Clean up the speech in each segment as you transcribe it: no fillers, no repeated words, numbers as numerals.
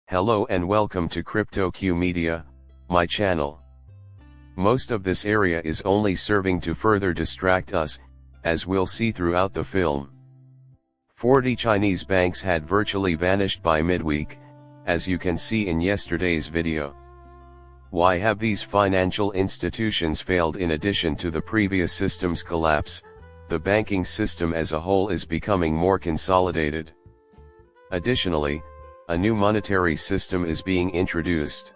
Hello and welcome to CryptoQ Media, my channel. Most of this area is only serving to further distract us, as we'll see throughout the film. 40 Chinese banks had virtually vanished by midweek, as you can see in yesterday's video. Why have these financial institutions failed? In addition to the previous system's collapse, the banking system as a whole is becoming more consolidated. Additionally, a new monetary system is being introduced.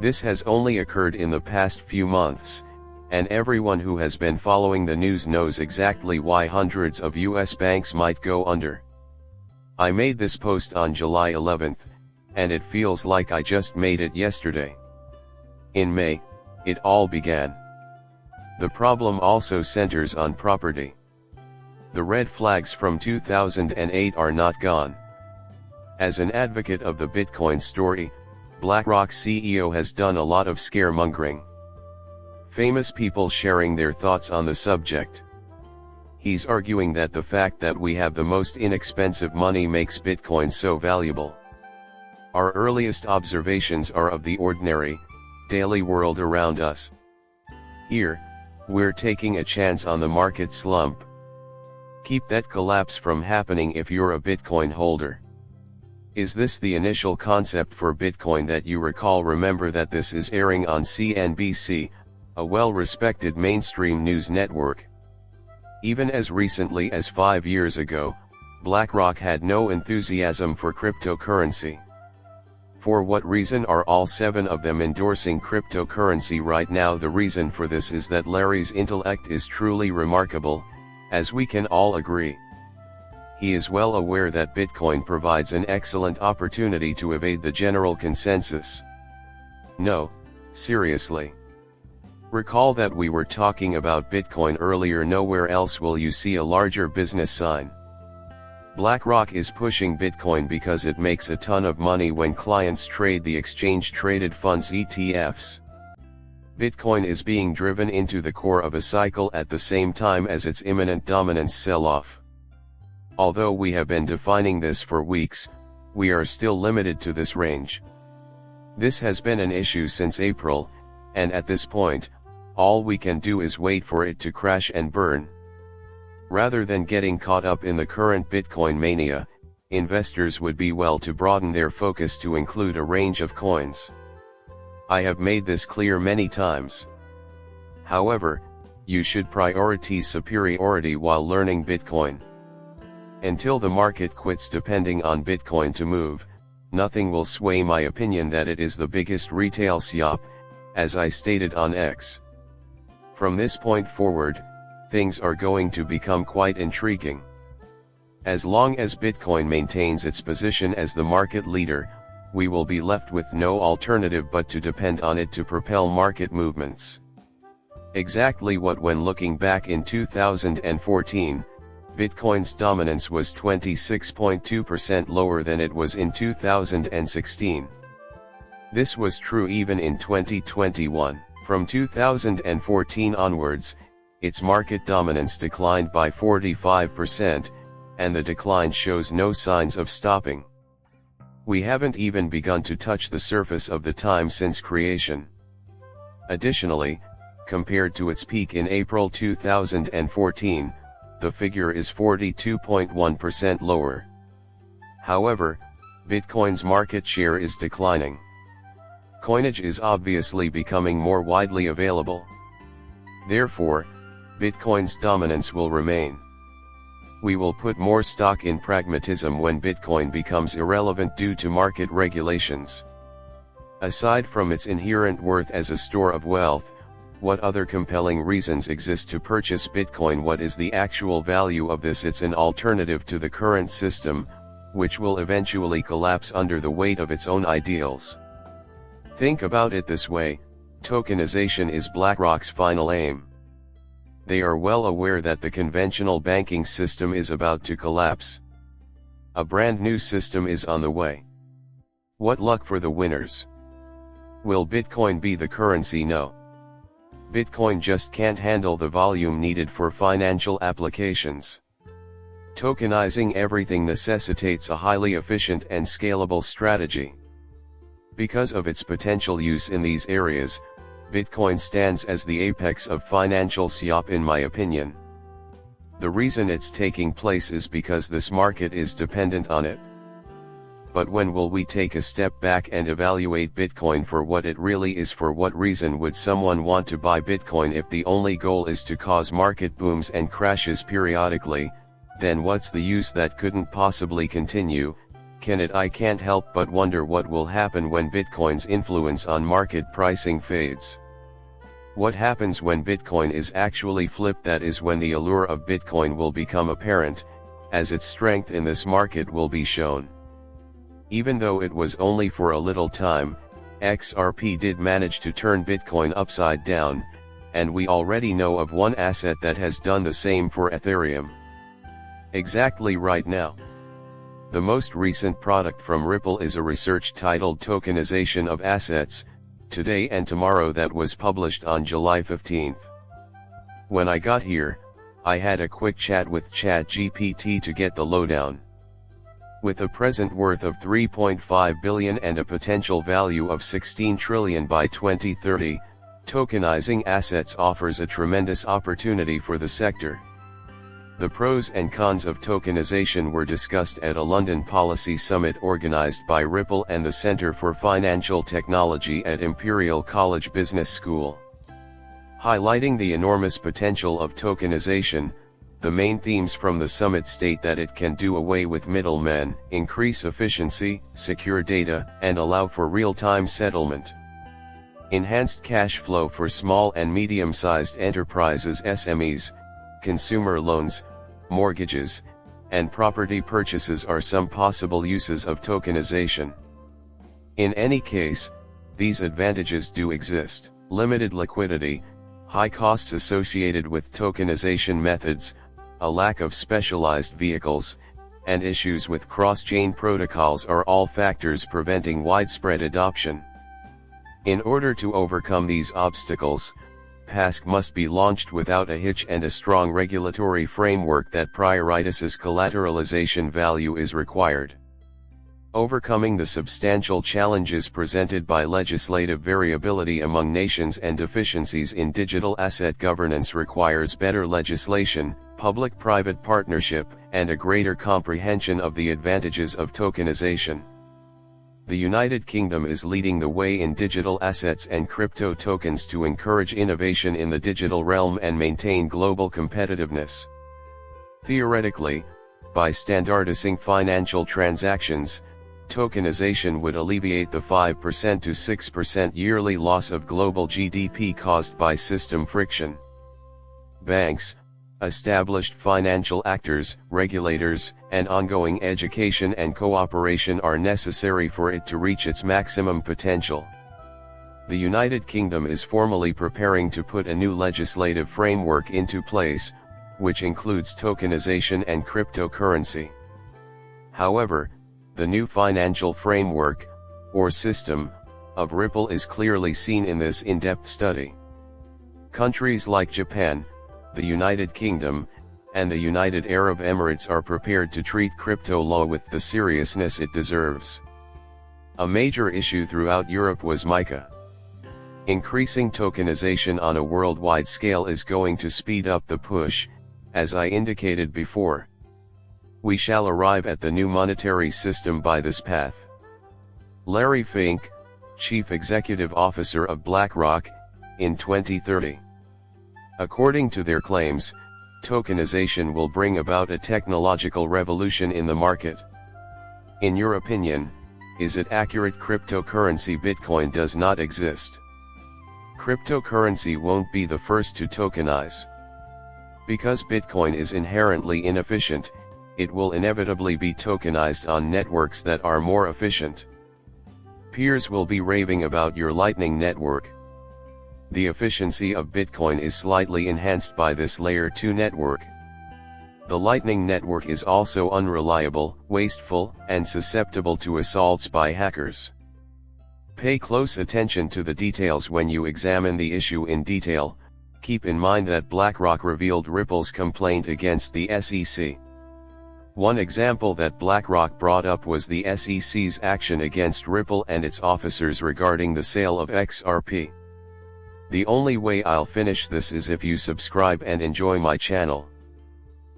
This has only occurred in the past few months, and everyone who has been following the news knows exactly why hundreds of US banks might go under. I made this post on July 11th, and it feels like I just made it yesterday. In May, it all began. The problem also centers on property. The red flags from 2008 are not gone. As an advocate of the Bitcoin story, BlackRock's CEO has done a lot of scaremongering. Famous people sharing their thoughts on the subject. He's arguing that the fact that we have the most inexpensive money makes Bitcoin so valuable. Our earliest observations are of the ordinary, daily world around us. Here, we're taking a chance on the market slump. Keep that collapse from happening if you're a Bitcoin holder. Is this the initial concept for Bitcoin that you recall? Remember that this is airing on CNBC, a well-respected mainstream news network. Even as recently as 5 years ago, BlackRock had no enthusiasm for cryptocurrency. For what reason are all 7 of them endorsing cryptocurrency right now? The reason for this is that Larry's intellect is truly remarkable, as we can all agree. He is well aware that Bitcoin provides an excellent opportunity to evade the general consensus. No, seriously. Recall that we were talking about Bitcoin earlier. Nowhere else will you see a larger business sign. BlackRock is pushing Bitcoin because it makes a ton of money when clients trade the exchange-traded funds ETFs. Bitcoin is being driven into the core of a cycle at the same time as its imminent dominance sell-off. Although we have been defining this for weeks, we are still limited to this range. This has been an issue since April, and at this point, all we can do is wait for it to crash and burn. Rather than getting caught up in the current Bitcoin mania, investors would be well to broaden their focus to include a range of coins. I have made this clear many times. However, you should prioritize superiority while learning Bitcoin. Until the market quits depending on Bitcoin to move, nothing will sway my opinion that it is the biggest retail swap, as I stated on X. From this point forward, things are going to become quite intriguing. As long as Bitcoin maintains its position as the market leader, we will be left with no alternative but to depend on it to propel market movements. Exactly what when looking back in 2014, Bitcoin's dominance was 26.2% lower than it was in 2016. This was true even in 2021. From 2014 onwards, its market dominance declined by 45%, and the decline shows no signs of stopping. We haven't even begun to touch the surface of the time since creation. Additionally, compared to its peak in April 2014, the figure is 42.1% lower. However, Bitcoin's market share is declining. Coinage is obviously becoming more widely available. Therefore, Bitcoin's dominance will remain. We will put more stock in pragmatism when Bitcoin becomes irrelevant due to market regulations. Aside from its inherent worth as a store of wealth, what other compelling reasons exist to purchase Bitcoin? What is the actual value of this? It's an alternative to the current system, which will eventually collapse under the weight of its own ideals. Think about it this way: tokenization is BlackRock's final aim. They are well aware that the conventional banking system is about to collapse. A brand new system is on the way. What luck for the winners. Will Bitcoin be the currency? No. Bitcoin just can't handle the volume needed for financial applications. Tokenizing everything necessitates a highly efficient and scalable strategy. Because of its potential use in these areas, Bitcoin stands as the apex of financial SIOP in my opinion. The reason it's taking place is because this market is dependent on it. But when will we take a step back and evaluate Bitcoin for what it really is? For what reason would someone want to buy Bitcoin if the only goal is to cause market booms and crashes periodically? Then what's the use? That couldn't possibly continue, can it? I can't help but wonder what will happen when Bitcoin's influence on market pricing fades. What happens when Bitcoin is actually flipped? That is when the allure of Bitcoin will become apparent, as its strength in this market will be shown. Even though it was only for a little time, XRP did manage to turn Bitcoin upside down, and we already know of one asset that has done the same for Ethereum. Exactly right now. The most recent product from Ripple is a research titled Tokenization of Assets, Today and Tomorrow that was published on July 15th. When I got here, I had a quick chat with ChatGPT to get the lowdown. With a present worth of $3.5 billion and a potential value of $16 trillion by 2030, tokenizing assets offers a tremendous opportunity for the sector. The pros and cons of tokenization were discussed at a London policy summit organized by Ripple and the Center for Financial Technology at Imperial College Business School. Highlighting the enormous potential of tokenization, the main themes from the summit state that it can do away with middlemen, increase efficiency, secure data, and allow for real-time settlement. Enhanced cash flow for small and medium-sized enterprises (SMEs), consumer loans, mortgages, and property purchases are some possible uses of tokenization. In any case, these advantages do exist: limited liquidity, high costs associated with tokenization methods, a lack of specialized vehicles, and issues with cross-chain protocols are all factors preventing widespread adoption. In order to overcome these obstacles, PASC must be launched without a hitch, and a strong regulatory framework that prioritizes collateralization value is required. Overcoming the substantial challenges presented by legislative variability among nations and deficiencies in digital asset governance requires better legislation, public-private partnership, and a greater comprehension of the advantages of tokenization. The United Kingdom is leading the way in digital assets and crypto tokens to encourage innovation in the digital realm and maintain global competitiveness. Theoretically, by standardizing financial transactions, tokenization would alleviate the 5% to 6% yearly loss of global GDP caused by system friction. Banks, established financial actors, regulators, and ongoing education and cooperation are necessary for it to reach its maximum potential. The United Kingdom is formally preparing to put a new legislative framework into place, which includes tokenization and cryptocurrency. However, the new financial framework, or system, of Ripple is clearly seen in this in-depth study. Countries like Japan, the United Kingdom, and the United Arab Emirates are prepared to treat crypto law with the seriousness it deserves. A major issue throughout Europe was MiCA. Increasing tokenization on a worldwide scale is going to speed up the push, as I indicated before. We shall arrive at the new monetary system by this path. Larry Fink, Chief Executive Officer of BlackRock, in 2030. According to their claims, tokenization will bring about a technological revolution in the market. In your opinion, is it accurate? Cryptocurrency Bitcoin does not exist. Cryptocurrency won't be the first to tokenize. Because Bitcoin is inherently inefficient, it will inevitably be tokenized on networks that are more efficient. Peers will be raving about your Lightning Network. The efficiency of Bitcoin is slightly enhanced by this Layer 2 network. The Lightning Network is also unreliable, wasteful, and susceptible to assaults by hackers. Pay close attention to the details when you examine the issue in detail. Keep in mind that BlackRock revealed Ripple's complaint against the SEC. One example that BlackRock brought up was the SEC's action against Ripple and its officers regarding the sale of XRP. The only way I'll finish this is if you subscribe and enjoy my channel.